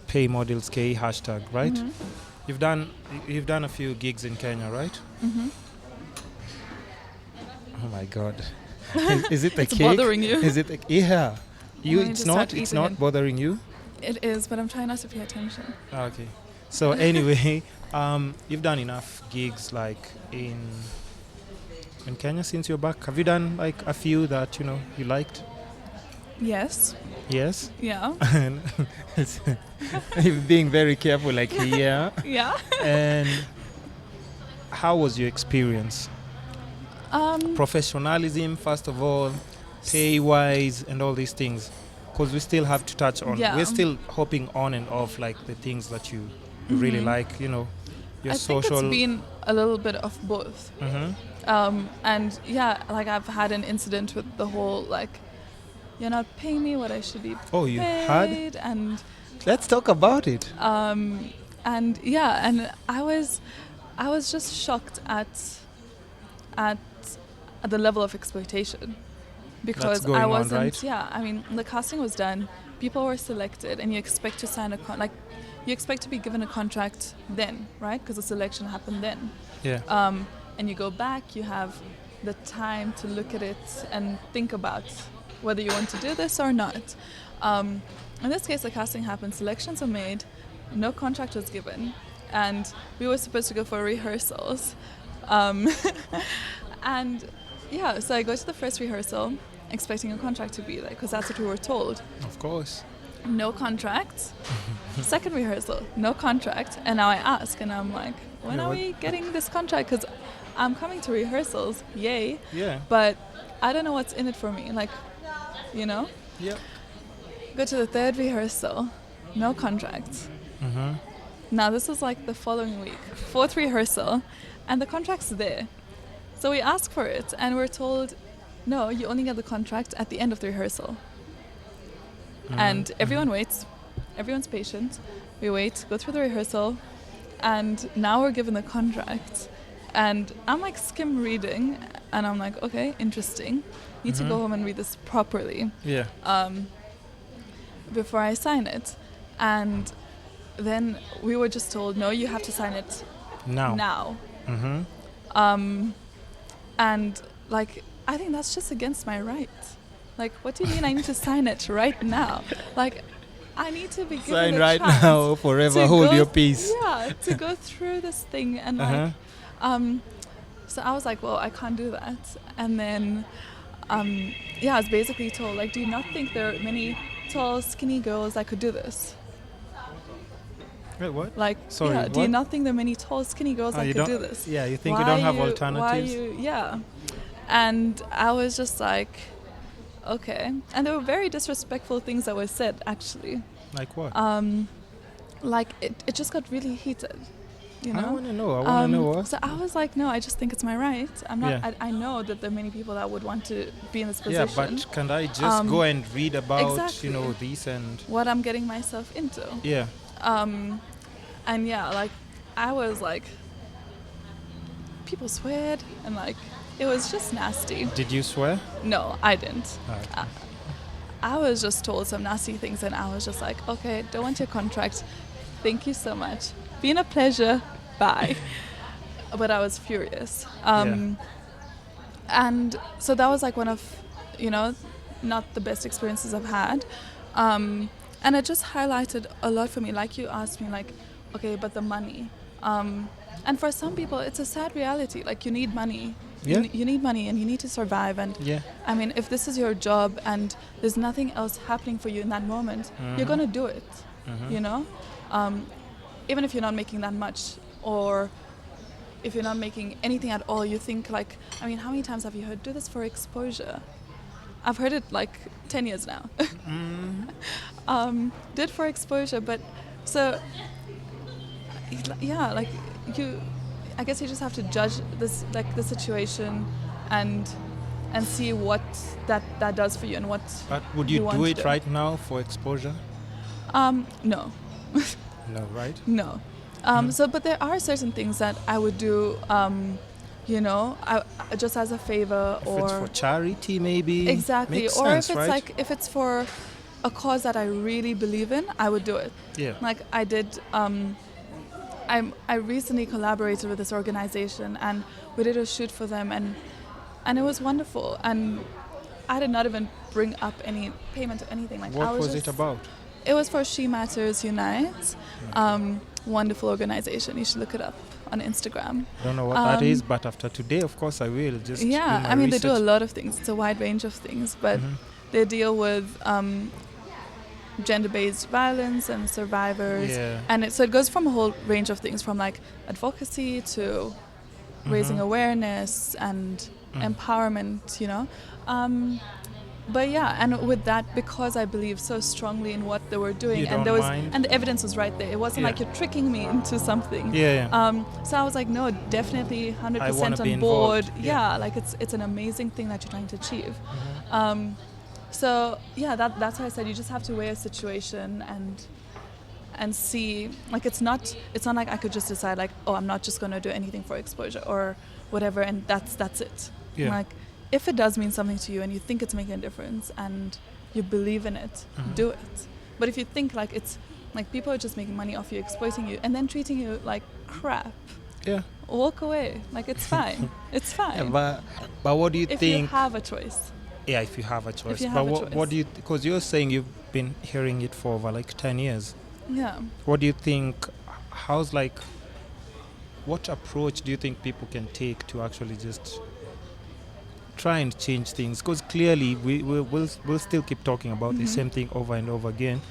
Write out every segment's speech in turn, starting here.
Pay Models K hashtag, right? Mhm. You've done a few gigs in Kenya, right? Mhm. Oh my God. Is it the It's cake? bothering you. Is it yeah. You Let me just start it's eating not it. bothering you? It is, but I'm trying not to pay attention. Okay. So anyway, you've done enough gigs like in Kenya since you're back. Have you done like a few that you liked? Yes. Yes. Yeah. And it's you're being very careful, like yeah. Yeah. And how was your experience? Professionalism, first of all, pay wise, and all these things. Because we still have to touch on. Yeah. We're still hopping on and off like the things that you really like. Your I social. think it's been a little bit of both. And yeah, like I've had an incident with the whole like, you're not paying me what I should be Oh, you paid, had? and Let's talk about it. and yeah, and I was just shocked at the level of exploitation, because going I on, wasn't. right? Yeah, I mean, the casting was done, people were selected, and you expect to sign you expect to be given a contract then, right? Because the selection happened then. Yeah. And you go back, you have the time to look at it and think about whether you want to do this or not. In this case, the casting happened, selections were made, no contract was given, and we were supposed to go for rehearsals. And yeah, so I go to the first rehearsal expecting a contract to be there, because that's what we were told. Of course. No contract. Second rehearsal, no contract. And now I ask, and I'm like, when are we getting this contract? Because I'm coming to rehearsals, yay. Yeah. But I don't know what's in it for me, like, Yeah. Go to the third rehearsal, no contract. Now this is like the following week, fourth rehearsal, and the contract's there. So we ask for it, and we're told, no, you only get the contract at the end of the rehearsal. And everyone waits, everyone's patient. We wait, go through the rehearsal, and now we're given the contract. And I'm like skim reading, and I'm like, okay, interesting. Need to go home and read this properly. Yeah. Before I sign it. And then we were just told, no, you have to sign it now. And like, I think that's just against my right. Like, what do you mean I need to sign it right now? Like, I need to be given Sign a right chance now, forever to hold go your peace. Yeah, to go through this thing and like, so I was like, well, I can't do that. And then, yeah, I was basically told, like, do you not think there are many tall, skinny girls that could do this? Wait, what? Like, Sorry, yeah, do you what? not think there are many tall, skinny girls that you could don't- do this? Yeah, you think we don't have alternatives? Yeah. And I was just like, okay. And there were very disrespectful things that were said, actually. Like what? Like, it just got really heated, you know? I want to know. I want to know what. So I was like, no, I just think it's my right. I'm not. Yeah. I know that there are many people that would want to be in this Yeah, position. but can I just go and read about, exactly. this and... What I'm getting myself into. Yeah. And yeah, like, I was like, people sweared, and like, it was just nasty. Did you swear? No, I didn't. Okay. I was just told some nasty things, and I was just like, okay, don't want your contract. Thank you so much. Been a pleasure. Bye. But I was furious. And so that was like one of, not the best experiences I've had. And it just highlighted a lot for me. Like you asked me, like, okay, but the money. And for some people, it's a sad reality. Like, you need money. Yeah. You need money, and you need to survive. And Yeah. I mean, if this is your job and there's nothing else happening for you in that moment, you're going to do it, you know? Even if you're not making that much, or if you're not making anything at all, you think like, I mean, how many times have you heard, do this for exposure? I've heard it like 10 years now. Did for exposure, but so, yeah, like I guess you just have to judge this, like the situation, and see what that does for you and what. But would you want do to it right now for exposure? No. No, right? No. So, but there are certain things that I would do, I just as a favor, If or it's for charity, maybe. exactly, Makes or sense, if it's right? like if it's for a cause that I really believe in, I would do it. Yeah. Like I did. I recently collaborated with this organization, and we did a shoot for them, and it was wonderful. And I did not even bring up any payment or anything. Like What I was was it about? It was for She Matters Unite. Wonderful organization. You should look it up on Instagram. I don't know what that is, but after today, of course, I will just do Yeah, my I mean, research. they do a lot of things. It's a wide range of things, but they deal with gender-based violence and survivors. Yeah. And so it goes from a whole range of things, from like advocacy to raising awareness and empowerment, you know. But yeah, and with that, because I believe so strongly in what they were doing, You and don't there was, mind? and the evidence was right there. It wasn't Yeah. like you're tricking me into something. Yeah. So I was like, no, definitely 100% be on board. involved. Yeah, like it's an amazing thing that you're trying to achieve. So yeah, that's why I said you just have to weigh a situation and see. Like it's not like I could just decide like, oh, I'm not just going to do anything for exposure or whatever, and that's it. Yeah. Like if it does mean something to you and you think it's making a difference and you believe in it, do it. But if you think like it's like people are just making money off you, exploiting you, and then treating you like crap, Yeah. walk away. Like it's fine. It's fine. Yeah, but what do you if think? you have a choice. Yeah, if you have a choice. you But have a what choice. do you? Because you're saying you've been hearing it for over like 10 years. Yeah. What do you think? How's like? What approach do you think people can take to actually just try and change things? Because clearly we'll still keep talking about the same thing over and over again.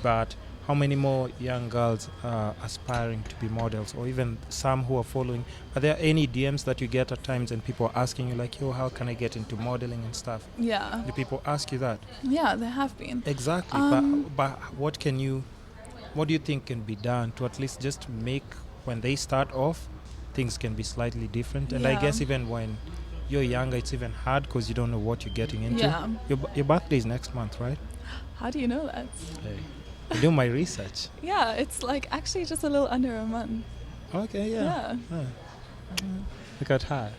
But how many more young girls are aspiring to be models, or even some who are following? Are there any DMs that you get at times and people are asking you like, yo, how can I get into modeling and stuff? Yeah. Do people ask you that? Yeah, there have been. Exactly. But what do you think can be done to at least just make, when they start off, things can be slightly different? And I Yeah. guess even when you're younger, it's even hard because you don't know what you're getting into. Yeah. Your birthday is next month, right? How do you know that? Hey, I do my research. Yeah, it's like actually just a little under a month. Okay, yeah. Yeah. Look at her.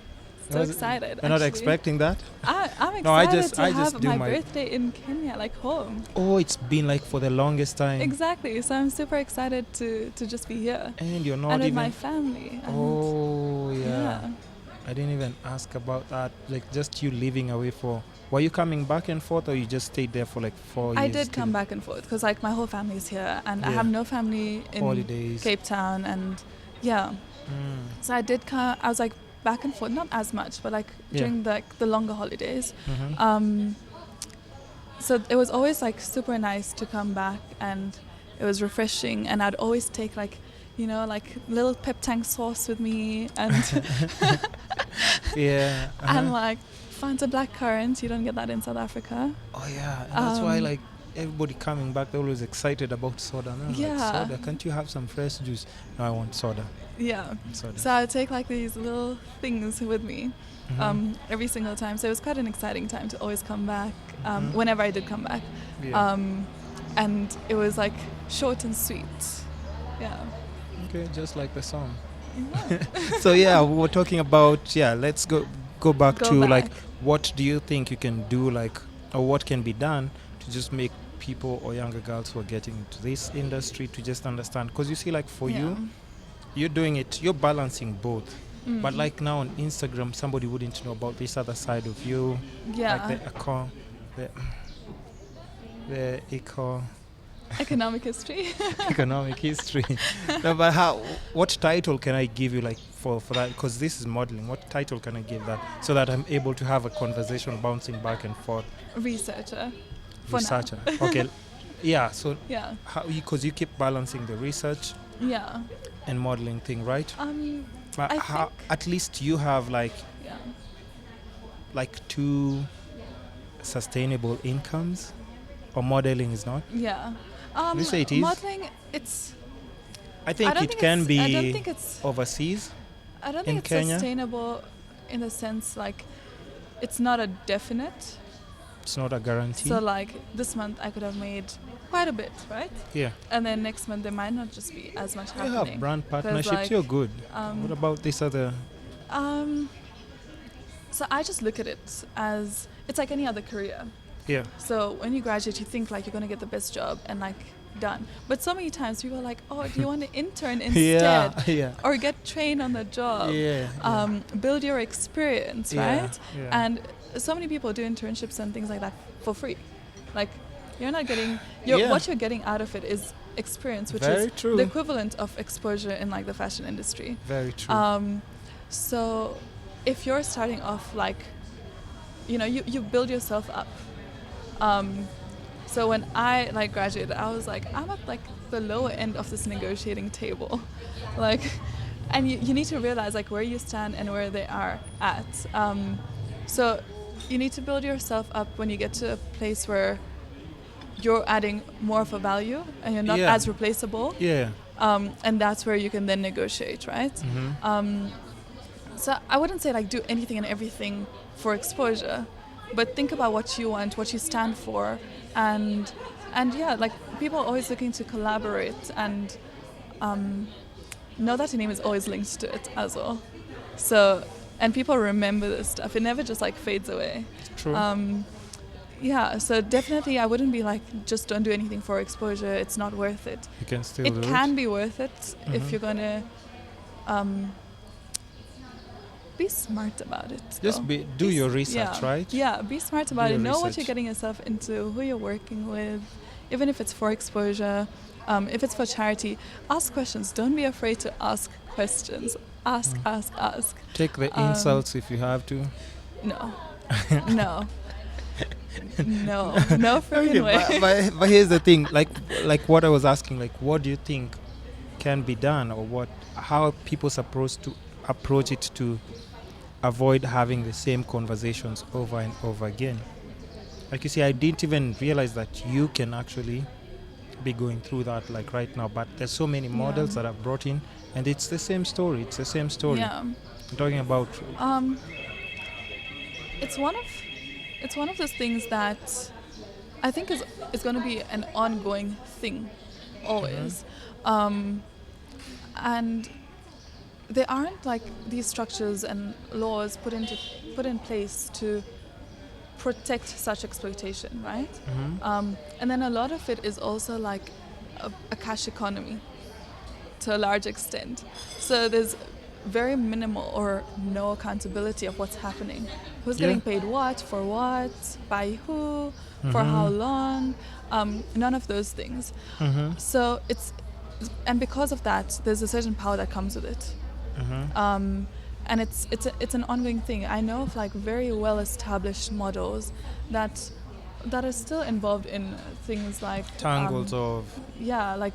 So excited. You're not actually. expecting that? I'm excited No, I just to have do my my- birthday in Kenya, like home. Oh, it's been like for the longest time. Exactly. So I'm super excited to just be here. And you're not and with even. my family. And Oh, yeah. yeah. I didn't even ask about that. Like, just you living away for. Were you coming back and forth, or you just stayed there for like 4 years? I did come back and forth because like my whole family is here, and I Yeah. have no family in Holidays. Cape Town, and yeah. So I did come. I was like back and forth, not as much, but like Yeah. during the longer holidays. Mhm. So it was always like super nice to come back, and it was refreshing. And I'd always take like, you know, like little pep tank sauce with me, and Yeah. and like Fanta blackcurrant. You don't get that in South Africa. Oh yeah, and that's why Um, like everybody coming back, they're always excited about soda. No, like, Yeah. soda. Can't you have some fresh juice? No, I want soda. Yeah. Soda. So I'd take like these little things with me every single time. So it was quite an exciting time to always come back, whenever I did come back. Yeah. And it was like short and sweet. Yeah. Okay, just like the song. Yeah. So yeah, we were talking about let's go back Go to back. like, what do you think you can do, like, or what can be done to just make people or younger girls who are getting into this industry to just understand? Because you see, like for you, you're doing it, you're balancing both. But like now on Instagram, somebody wouldn't know about this other side of you, Yeah. like the Economic history. economic history. No, but what title can I give you, like, for that? Because this is modeling. What title can I give that so that I'm able to have a conversation bouncing back and forth? Researcher. For now. Researcher. Okay. Yeah. So Yeah. because you keep balancing the research Yeah. and modeling thing, right? But I how, think- at least you have like Yeah. two sustainable incomes, or modeling is not. Yeah. You say it is? Modeling, it's. I think don't it think can it's- be I don't think it's. overseas. I don't in think it's Kenya? sustainable, in the sense like, it's not a definite. It's not a guarantee. So like this month I could have made quite a bit, right? Yeah. And then next month there might not just be as much You happening. have brand partnerships. like, You're good. um, What about this other? So I just look at it as it's like any other career. Yeah. So when you graduate, you think like you're gonna get the best job and like done. But so many times people are like, oh, do you want to intern instead? Yeah. Or get trained on the job? Yeah. Build your experience, Yeah, right? yeah. And so many people do internships and things like that for free. Like you're not getting Yeah. what you're getting out of it is experience, which Very is true. the equivalent of exposure in like the fashion industry. Very true. So if you're starting off like, you know, you build yourself up. So when I like graduated, I was like, I'm at like the lower end of this negotiating table, like, and you need to realize like where you stand and where they are at. So you need to build yourself up when you get to a place where you're adding more of a value and you're not Yeah. as replaceable. Yeah. And that's where you can then negotiate, right? So I wouldn't say like do anything and everything for exposure, but think about what you want, what you stand for, and yeah, like people are always looking to collaborate and know that your name is always linked to it as well. So and people remember this stuff; it never just like fades away. True. Yeah, so definitely I wouldn't be like just don't do anything for exposure. It's not worth it. You can still It do can it. be worth it if you're gonna be smart about it. Just though. do Be your s- research, yeah. right? Yeah, be smart about Do it. your Know what research. you're getting yourself into, who you're working with, even if it's for exposure, if it's for charity. Ask questions. Don't be afraid to ask questions. Ask, ask. Take the insults if you have to. No, no, no freaking way. But here's the thing, like what I was asking, like what do you think can be done, or how are people supposed to approach it to avoid having the same conversations over and over again? Like you see, I didn't even realize that you can actually be going through that like right now, but there's so many models that I've brought in, and it's the same story. It's the same story. Yeah. I'm talking about It's one of those things that I think is going to be an ongoing thing, always, and there aren't like these structures and laws put in place to protect such exploitation, right? And then a lot of it is also like a cash economy to a large extent. So there's very minimal or no accountability of what's happening. Who's getting paid what, for what, by who, for how long, none of those things. So and because of that, there's a certain power that comes with it. And it's an ongoing thing. I know of like very well established models that are still involved in things like tangles of like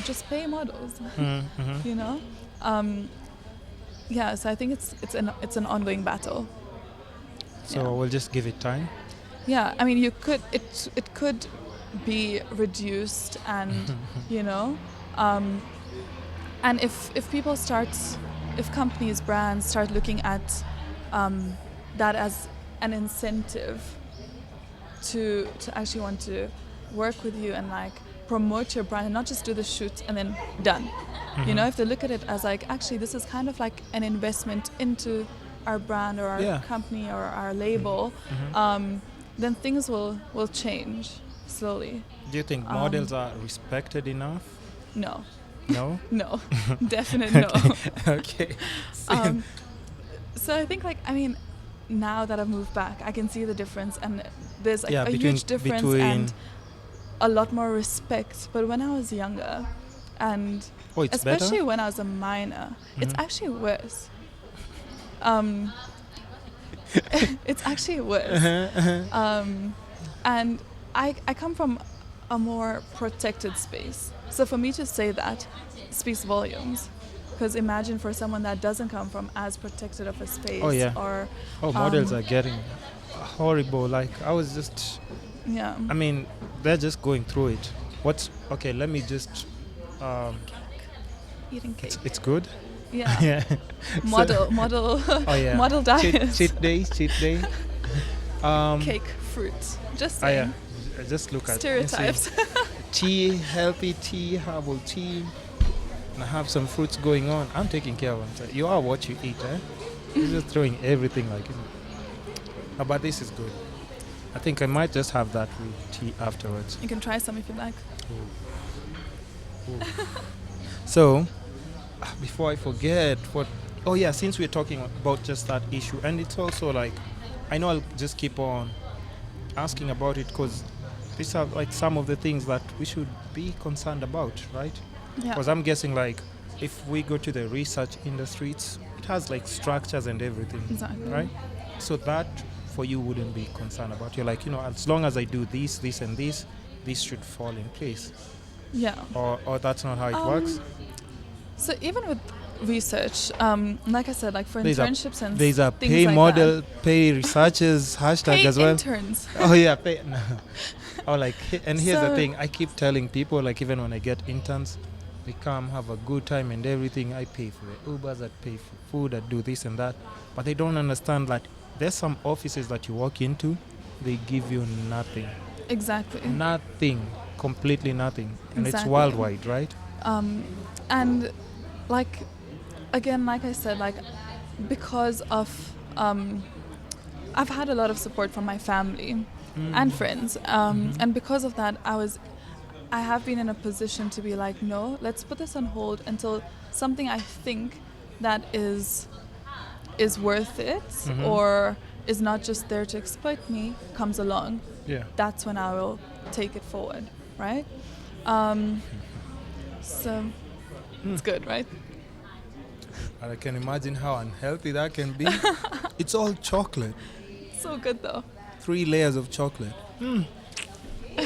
just pay models, you know. So I think it's an ongoing battle. So we'll just give it time. Yeah, I mean it could be reduced, and you know, and if people if companies, brands start looking at that as an incentive to actually want to work with you and like promote your brand and not just do the shoot and then done. You know, if they look at it as like, actually this is kind of like an investment into our brand or our company or our label, then things will change slowly. Do you think models are respected enough? No. No? No, definitely no. Okay. So I think, like, I mean, now that I've moved back, I can see the difference, and there's like a huge difference and a lot more respect. But when I was younger, and especially better? when I was a minor, it's actually worse. It's actually worse. And I come from a more protected space. So for me to say that speaks volumes. Because imagine for someone that doesn't come from as protected of a space. Models are getting horrible. Like, I was just... Yeah. I mean, they're just going through it. Let me just... Eating cake. It's good? Yeah. Yeah. Model model diet. Cheat day. Cake, fruit. Just saying. Just look at stereotypes. Tea, healthy tea, herbal tea. And I have some fruits going on. I'm taking care of them. You are what you eat, eh? You're just throwing everything like it. But this is good. I think I might just have that with tea afterwards. You can try some if you like. Ooh. So, before I forget, what? Oh yeah, since we're talking about just that issue, and it's also like, I know I'll just keep on asking about it because these are like some of the things that we should be concerned about, right? Yeah. Because I'm guessing like if we go to the research industry, it has like structures and everything, Exactly. right? So that for you wouldn't be concerned about. You're like, as long as I do this, and this should fall in place. Yeah. Or that's not how it works. So even with research, like I said, like for There's internships and There's a things pay like model, pay researchers hashtag pay as well. interns. Oh yeah, pay. No. Oh, like, and here's the So- thing. I keep telling people, like, even when I get interns, they come have a good time and everything. I pay for the Ubers, I pay for food, I do this and that. But they don't understand that there's some offices that you walk into, they give you nothing, Exactly. nothing, completely nothing, and it's Exactly. worldwide, right? And like again, like I said, like because of I've had a lot of support from my family and friends, and because of that, I have been in a position to be like, no, let's put this on hold until something I think that is worth it or is not just there to exploit me comes along. Yeah. That's when I will take it forward, right? So it's good, right? I can imagine how unhealthy that can be. It's all chocolate. So good though. 3 layers of chocolate.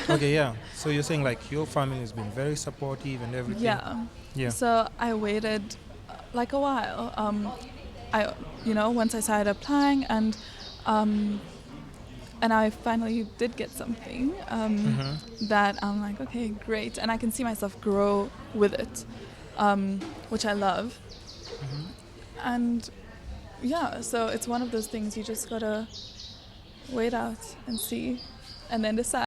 Okay, yeah. So you're saying like your family has been very supportive and everything. Yeah. Yeah. So I waited like a while. Once I started applying and I finally did get something that I'm like, okay, great, and I can see myself grow with it, which I love. And yeah, so it's one of those things you just gotta wait out and see, and then decide.